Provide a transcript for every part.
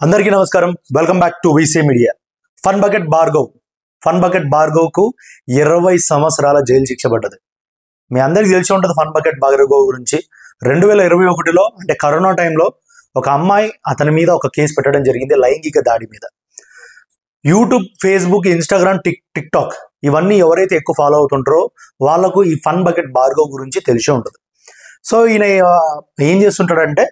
అందరికీ నమస్కారం. Welcome back to VC media. Fun bucket Bhargav కు 20 సంవత్సరాల జైలు శిక్ష పడ్డది. మీ అందరికీ తెలిసి ఉంటుంది ఫన్ బకెట్ భార్గవ్ గురించి. 2021లో అంటే కరోనా టైంలో ఒక అమ్మాయి అతని మీద ఒక కేసు పెట్టడం జరిగింది, లైంగిక దాడి మీద. యూట్యూబ్, ఫేస్బుక్, ఇన్స్టాగ్రామ్, టిక్టాక్ ఇవన్నీ ఎవరైతే ఎక్కువ ఫాలో అవుతుంటారో వాళ్ళకు ఈ ఫన్ బకెట్ భార్గవ్ గురించి తెలిసే ఉంటుంది. సో ఈయన ఏం చేస్తుంటాడంటే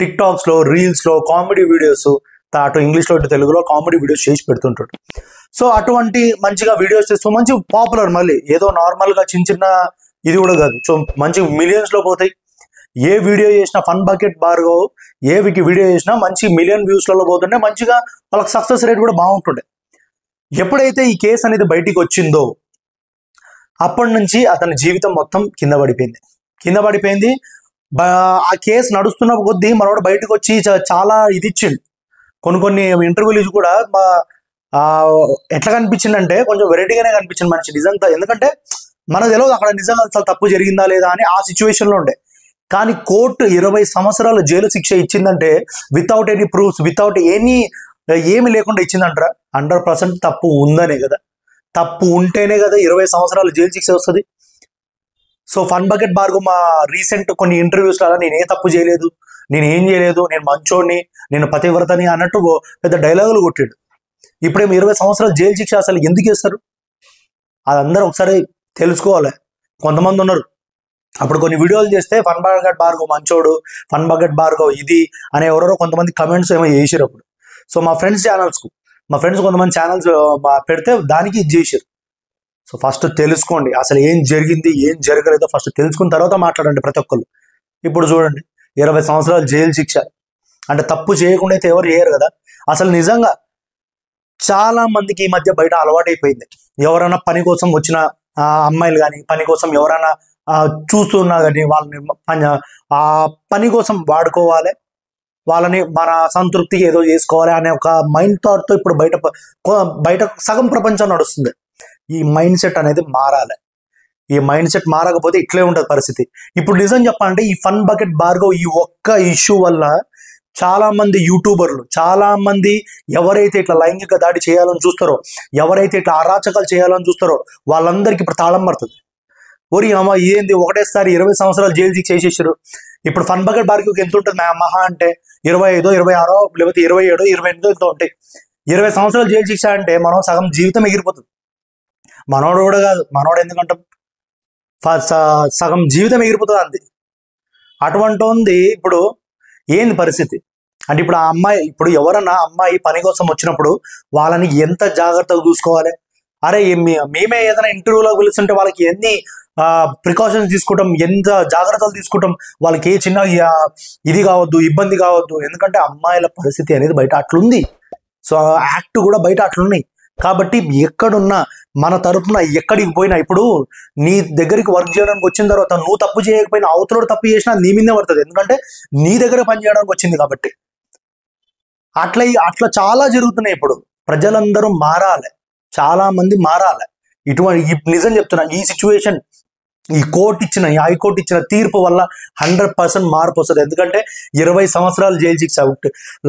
టిక్టాక్స్లో, రీల్స్లో కామెడీ వీడియోస్, అటు ఇంగ్లీష్లో ఇటు తెలుగులో కామెడీ వీడియోస్ చేసి పెడుతుంటాడు. సో అటువంటి మంచిగా వీడియోస్ చేస్తూ మంచి పాపులర్, మళ్ళీ ఏదో నార్మల్గా చిన్న ఇది కూడా కాదు, సో మంచి మిలియన్స్లో పోతాయి. ఏ వీడియో చేసినా ఫన్ బకెట్ భార్గవ్ ఏ వీడియో చేసినా మంచి మిలియన్ వ్యూస్లలో పోతుంటే మంచిగా వాళ్ళకి సక్సెస్ రేట్ కూడా బాగుంటుండే. ఎప్పుడైతే ఈ కేసు అనేది బయటికి వచ్చిందో అప్పటి నుంచి అతని జీవితం మొత్తం కింద పడిపోయింది. ఆ కేసు నడుస్తున్న కొద్దీ మనోడు బయటకు వచ్చి చాలా ఇది ఇచ్చిండు. కొన్ని ఇంటర్వ్యూలు కూడా ఎట్లా కనిపించిందంటే కొంచెం వెరైటీగానే కనిపించింది మనిషి నిజంగా. ఎందుకంటే మనకు తెలియదు అక్కడ నిజంగా అసలు తప్పు జరిగిందా లేదా అని ఆ సిచ్యువేషన్లో ఉండే. కానీ కోర్టు 20 సంవత్సరాల జైలు శిక్ష ఇచ్చిందంటే వితౌట్ ఎనీ ప్రూఫ్స్, వితౌట్ ఏమి లేకుండా ఇచ్చిందంటారా? 100% తప్పు ఉందనే కదా. తప్పు ఉంటేనే కదా 20 సంవత్సరాలు జైలు శిక్ష వస్తుంది. సో ఫన్ బకెట్ భార్గవ్ మా రీసెంట్ కొన్ని ఇంటర్వ్యూస్ అలా నేను ఏ తప్పు చేయలేదు, నేను ఏం చేయలేదు, నేను మంచోడిని, నేను పతివ్రతని అన్నట్టు పెద్ద డైలాగులు కొట్టాడు. ఇప్పుడేమో 20 సంవత్సరాలు జైలు శిక్ష అసలు ఎందుకు ఇస్తారు? అదందరూ ఒకసారి తెలుసుకోవాలి. కొంతమంది ఉన్నారు అప్పుడు కొన్ని వీడియోలు చేస్తే ఫన్ బకెట్ భార్గవ్ మంచోడు, ఫన్ బకెట్ భార్గవ్ ఇది అని ఎవరెవరో కొంతమంది కమెంట్స్ ఏమో చేసారు అప్పుడు. సో మా ఫ్రెండ్స్ కొంతమంది ఛానల్స్ పెడితే దానికి ఇది చేశారు. సో ఫస్ట్ తెలుసుకోండి అసలు ఏం జరిగింది, ఏం జరగలేదో ఫస్ట్ తెలుసుకున్న తర్వాత మాట్లాడండి ప్రతి ఒక్కళ్ళు. ఇప్పుడు చూడండి 20 సంవత్సరాలు జైలు శిక్ష అంటే తప్పు చేయకుండా అయితే ఎవరు చేయరు కదా. అసలు నిజంగా చాలా మందికి ఈ మధ్య బయట అలవాటైపోయింది. ఎవరైనా పని కోసం వచ్చిన అమ్మాయిలు కానీ, పని కోసం ఎవరైనా చూస్తున్నా కానీ వాళ్ళని ఆ పని కోసం వాడుకోవాలి, వాళ్ళని మన సంతృప్తికి ఏదో చేసుకోవాలి అనే ఒక మైండ్ థాట్తో ఇప్పుడు బయట సగం ప్రపంచం నడుస్తుంది. ఈ మైండ్ సెట్ అనేది మారాలి. ఈ మైండ్ సెట్ మారకపోతే ఇట్లే ఉంటుంది పరిస్థితి. ఇప్పుడు నిజం చెప్పాలంటే ఈ ఫన్ బకెట్ భార్గవ్ ఈ ఒక్క ఇష్యూ వల్ల చాలా మంది యూట్యూబర్లు, చాలా మంది ఎవరైతే ఇట్లా లైంగిక దాడి చేయాలని చూస్తారో, ఎవరైతే ఇట్లా అరాచకాలు చేయాలని చూస్తారో వాళ్ళందరికీ ఇప్పుడు తాళం పడుతుంది. ఓరి అమ్మ ఏంది ఒకటేసారి 20 సంవత్సరాలు జైలు శిక్ష చేసేసారు. ఇప్పుడు ఫన్ బకెట్ భార్గవ్కి ఎంత ఉంటుంది మహా అంటే 25, 26 లేకపోతే 27, 28 ఎంతో ఉంటాయి. 20 సంవత్సరాలు జైలు శిక్ష అంటే మనం సగం జీవితం ఎగిరిపోతుంది. మనోడు కూడా కాదు, మనోడు ఎందుకంటాం, సగం జీవితం ఎగిరిపోతుంది అంతే. అటువంటి ఉంది ఇప్పుడు ఏంది పరిస్థితి అంటే ఇప్పుడు ఆ అమ్మాయి, ఇప్పుడు ఎవరన్నా అమ్మాయి పని కోసం వచ్చినప్పుడు వాళ్ళని ఎంత జాగ్రత్తగా చూసుకోవాలి. అరే మేమే ఏదైనా ఇంటర్వ్యూలో పిలుస్తుంటే వాళ్ళకి ఎన్ని ప్రికాషన్స్ తీసుకుంటాం, ఎంత జాగ్రత్తలు తీసుకుంటాం, వాళ్ళకి ఏ చిన్న ఇది కావద్దు, ఇబ్బంది కావద్దు. ఎందుకంటే అమ్మాయిల పరిస్థితి అనేది బయట అట్లుంది. సో యాక్ట్ కూడా బయట అట్లున్నాయి. కాబట్టి ఎక్కడున్నా మన తరపున ఎక్కడికి పోయినా, ఇప్పుడు నీ దగ్గరికి వర్క్ చేయడానికి వచ్చిన తర్వాత నువ్వు తప్పు చేయకపోయినా అవతలోడు తప్పు చేసినా నీ మీదే పడుతుంది. ఎందుకంటే నీ దగ్గర పని చేయడానికి వచ్చింది కాబట్టి. అట్లా చాలా జరుగుతున్నాయి. ఇప్పుడు ప్రజలందరూ మారాలి, చాలా మంది మారాలి. ఇటువంటి నిజం చెప్తున్నా, ఈ సిచ్యువేషన్ ఈ హైకోర్టు ఇచ్చిన తీర్పు వల్ల 100% మార్పు వస్తుంది. ఎందుకంటే 20 సంవత్సరాలు జైలు శిక్ష,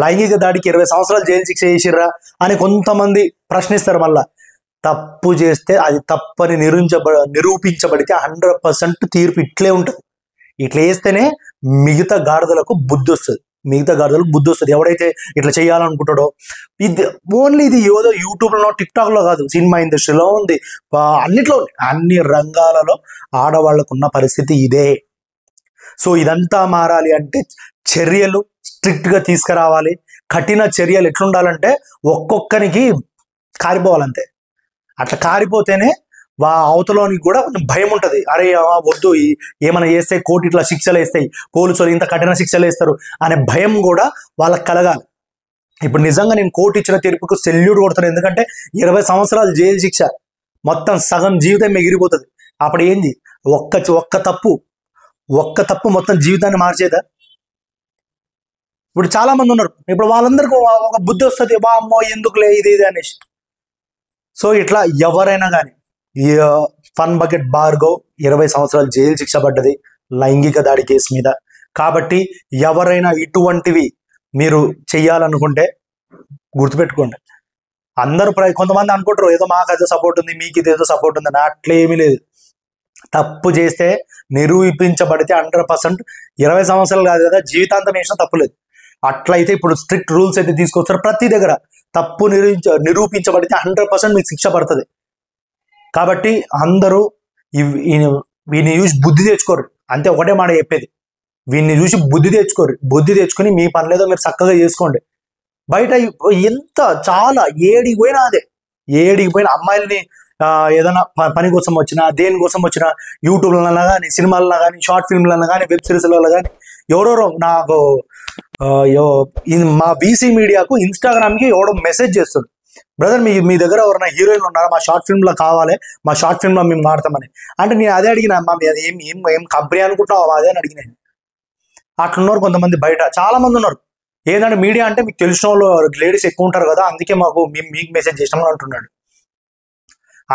లైంగిక దాడికి 20 సంవత్సరాలు జైలు శిక్ష చేసిర్రా అని కొంతమంది ప్రశ్నిస్తారు. మళ్ళా తప్పు చేస్తే అది తప్పని నిరూపించబడితే 100% తీర్పు ఇట్లే ఉంటుంది. ఇట్లా వేస్తేనే మిగతా గాడిదలకు బుద్ధి వస్తుంది. ఎవడైతే ఇట్లా చేయాలనుకుంటాడో, ఇది ఓన్లీ ఇది ఏదో యూట్యూబ్లో, టిక్టాక్లో కాదు, సినిమా ఇండస్ట్రీలో ఉంది, అన్నిట్లో ఉంది, అన్ని రంగాలలో ఆడవాళ్లకు ఉన్న పరిస్థితి ఇదే. సో ఇదంతా మారాలి అంటే చర్యలు స్ట్రిక్ట్గా తీసుకురావాలి. కఠిన చర్యలు ఎట్లుండాలంటే ఒక్కొక్కరికి కారిపోవాలంతే. అట్లా కారిపోతేనే అవతలోనికి కూడా కొంచెం భయం ఉంటుంది. అరే వద్దు, ఏమైనా చేస్తే కోర్టు ఇట్లా శిక్షలు వేస్తాయి, పోలీసులు ఇంత కఠిన శిక్షలు వేస్తారు అనే భయం కూడా వాళ్ళకి కలగాలి. ఇప్పుడు నిజంగా నేను కోర్టు ఇచ్చిన తీర్పుకు సెల్యూట్ కొడతాను. ఎందుకంటే 20 సంవత్సరాలు జైలు శిక్ష, మొత్తం సగం జీవితం ఎగిరిపోతుంది. అప్పుడు ఏంది, ఒక్క తప్పు మొత్తం జీవితాన్ని మార్చేదా? ఇప్పుడు చాలా మంది ఉన్నారు, ఇప్పుడు వాళ్ళందరికీ ఒక బుద్ధి వస్తుంది, అమ్మో ఎందుకులే ఇది అనేసి. సో ఇట్లా ఎవరైనా కానీ ఈ ఫన్ బకెట్ భార్గవ్ 20 సంవత్సరాలు జైలు శిక్ష పడ్డది లైంగిక దాడి కేసు మీద. కాబట్టి ఎవరైనా ఇటువంటివి మీరు చెయ్యాలనుకుంటే గుర్తుపెట్టుకోండి. అందరూ కొంతమంది అనుకుంటారు ఏదో మాకు ఏదో సపోర్ట్ ఉంది, మీకు ఇదేదో సపోర్ట్ ఉంది అని. అట్లా ఏమీ లేదు. తప్పు చేస్తే నిరూపించబడితే 100%, 20 సంవత్సరాలు కాదు కదా, జీవితాంతం వేసినా తప్పులేదు. అట్లయితే ఇప్పుడు స్ట్రిక్ట్ రూల్స్ అయితే తీసుకొస్తారు ప్రతి దగ్గర. తప్పు నిరూపించబడితే 100% మీకు శిక్ష పడుతుంది. కాబట్టి అందరూ వీడిని చూసి బుద్ధి తెచ్చుకోరు. అంతే, ఒకటే మాట చెప్పేది, వీడిని చూసి బుద్ధి తెచ్చుకోరు. బుద్ధి తెచ్చుకొని మీ పనిలేదో మీరు చక్కగా చేసుకోండి. బయట ఎంత చాలా ఏడికి పోయినా అమ్మాయిల్ని ఏదైనా పని కోసం వచ్చినా, దేనికోసం వచ్చినా, యూట్యూబ్లలో కానీ, సినిమాలలో కానీ, షార్ట్ ఫిల్మ్లలో కానీ, వెబ్ సిరీస్లలో కానీ, ఎవరెవరో నాకు మా వీసీ మీడియాకు ఇన్స్టాగ్రామ్కి ఎవడో మెసేజ్ చేస్తుంది, బ్రదర్ మీ దగ్గర ఎవరైనా హీరోయిన్లు ఉన్నారా, మా షార్ట్ ఫిల్మ్లో కావాలి, మా షార్ట్ ఫిల్మ్లో మేము మాడతామని. అంటే నేను అదే అడిగిన, అమ్మా అది ఏం కంపెనీ అనుకుంటున్నావు అదే అని అడిగిన. అట్లున్నారు కొంతమంది, బయట చాలా మంది ఉన్నారు. ఏంటంటే మీడియా అంటే మీకు తెలిసిన వాళ్ళు లేడీస్ ఎక్కువ ఉంటారు కదా, అందుకే మీకు మెసేజ్ చేసినామని అంటున్నాడు.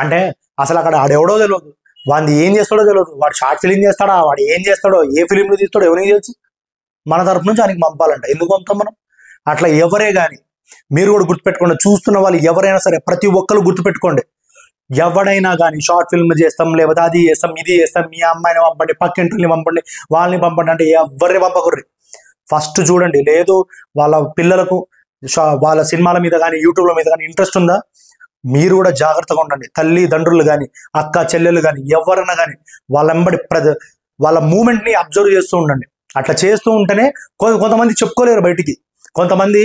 అంటే అసలు అక్కడ ఆడెవడో తెలియదు, వాడిని ఏం చేస్తాడో తెలియదు, వాడు షార్ట్ ఫిలిం చేస్తాడా, వాడు ఏం చేస్తాడో, ఏ ఫిలింలు తీస్తాడో ఎవరికి తెలుసు. మన తరపు నుంచి ఆయనకి పంపాలంట, ఎందుకు పంపుతాం మనం? అట్లా ఎవరే కానీ మీరు కూడా గుర్తుపెట్టుకోండి, చూస్తున్న వాళ్ళు ఎవరైనా సరే ప్రతి ఒక్కరు గుర్తుపెట్టుకోండి. ఎవడైనా కానీ షార్ట్ ఫిల్మ్ చేస్తాం, లేకపోతే అది చేస్తాం, ఇది చేస్తాం, మీ అమ్మాయిని పంపండి, పక్కింటిని పంపండి, వాళ్ళని పంపండి అంటే ఎవరిని పంపకుర్రి. ఫస్ట్ చూడండి, లేదు వాళ్ళ పిల్లలకు వాళ్ళ సినిమాల మీద కానీ, యూట్యూబ్ల మీద కానీ ఇంట్రెస్ట్ ఉందా, మీరు కూడా జాగ్రత్తగా ఉండండి. తల్లిదండ్రులు కానీ, అక్క చెల్లెలు కానీ, ఎవరైనా కానీ వాళ్ళ మూమెంట్ని అబ్జర్వ్ చేస్తూ ఉండండి. అట్లా చేస్తూ ఉంటేనే కొంతమంది చెప్పుకోలేరు బయటికి, కొంతమంది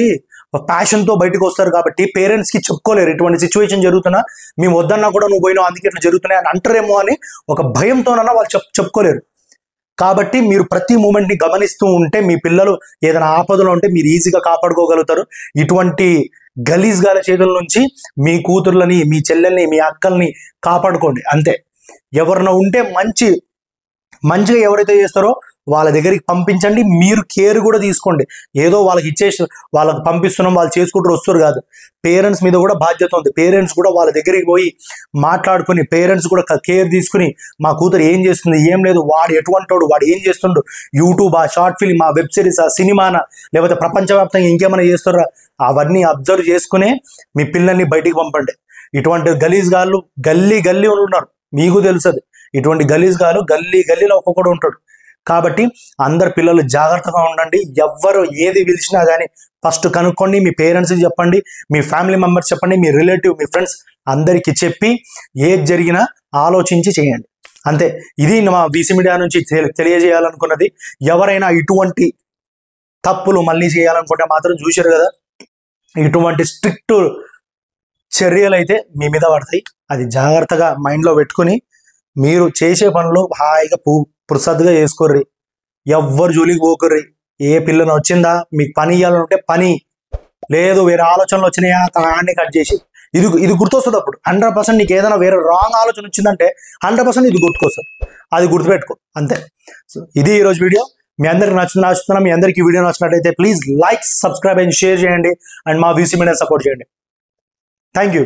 ప్యాషన్తో బయటకు వస్తారు కాబట్టి పేరెంట్స్కి చెప్పుకోలేరు. ఇటువంటి సిచ్యువేషన్ జరుగుతున్నా, మేము వద్దన్నా కూడా నువ్వు పోయినావు అందుకే ఇట్లా జరుగుతున్నాయి అని అంటారేమో అని ఒక భయంతోనన్నా వాళ్ళు చెప్పుకోలేరు. కాబట్టి మీరు ప్రతి మూమెంట్ని గమనిస్తూ ఉంటే మీ పిల్లలు ఏదైనా ఆపదలో ఉంటే మీరు ఈజీగా కాపాడుకోగలుగుతారు. ఇటువంటి గలీజ్ గాల చేతుల నుంచి మీ కూతుర్లని, మీ చెల్లెల్ని, మీ అక్కల్ని కాపాడుకోండి. అంతే. ఎవరైనా ఉంటే మంచిగా ఎవరైతే చేస్తారో వాళ్ళ దగ్గరికి పంపించండి. మీరు కేర్ కూడా తీసుకోండి. ఏదో వాళ్ళకి ఇచ్చేసి వాళ్ళకి పంపిస్తున్నాం, వాళ్ళు చేసుకుంటూ వస్తారు కాదు. పేరెంట్స్ మీద కూడా బాధ్యత ఉంది. పేరెంట్స్ కూడా వాళ్ళ దగ్గరికి పోయి మాట్లాడుకుని, పేరెంట్స్ కూడా కేర్ తీసుకుని, మా కూతురు ఏం చేస్తుంది, ఏం లేదు, వాడు ఎటువంటివాడు, వాడు ఏం చేస్తుండు, యూట్యూబ్, ఆ షార్ట్ ఫిల్మ్, ఆ వెబ్ సిరీస్, ఆ సినిమానా, లేకపోతే ప్రపంచవ్యాప్తంగా ఇంకేమైనా చేస్తారా, అవన్నీ అబ్జర్వ్ చేసుకునే మీ పిల్లల్ని బయటికి పంపండి. ఇటువంటి గలీజ్ గాళ్ళు గల్లీ ఉన్నారు, మీకు తెలుసది. ఇటువంటి గలీజ్ గాళ్ళు గల్లీలో ఒక్కొక్కడు ఉంటాడు. కాబట్టి అందరు పిల్లలు జాగ్రత్తగా ఉండండి. ఎవ్వరు ఏది పిలిచినా కానీ ఫస్ట్ కనుక్కోండి. మీ పేరెంట్స్కి చెప్పండి, మీ ఫ్యామిలీ మెంబర్స్ చెప్పండి, మీ రిలేటివ్, మీ ఫ్రెండ్స్ అందరికీ చెప్పి ఏది జరిగినా ఆలోచించి చేయండి. అంతే. ఇది మా వీసీ మీడియా నుంచి తెలియజేయాలనుకున్నది. ఎవరైనా ఇటువంటి తప్పులు మళ్ళీ చేయాలనుకుంటే మాత్రం చూశారు కదా, ఇటువంటి స్ట్రిక్ట్ చర్యలు అయితే మీ మీద పడతాయి. అది జాగ్రత్తగా మైండ్లో పెట్టుకుని మీరు చేసే పనులు హాయిగా పురుసద్దుగా చేసుకోర్రి. ఎవ్వరు జోలికి పోకుర్రి. ఏ పిల్లని వచ్చిందా మీకు పని ఇవ్వాలంటే పని, లేదు వేరే ఆలోచనలు వచ్చినాయా కాన్ని కట్ చేసి ఇది గుర్తొస్తుంది. అప్పుడు 100% నీకు ఏదైనా వేరే రాంగ్ ఆలోచన వచ్చిందంటే 100% ఇది గుర్తుకొస్తుంది. అది గుర్తుపెట్టుకో. అంతే. సో ఇది ఈరోజు వీడియో. మీ అందరికి నచ్చుతున్నా. మీ అందరికీ వీడియో నచ్చినట్టయితే please like, subscribe and share చేయండి. అండ్ మా వీసీ మీడియా సపోర్ట్ చేయండి. Thank you.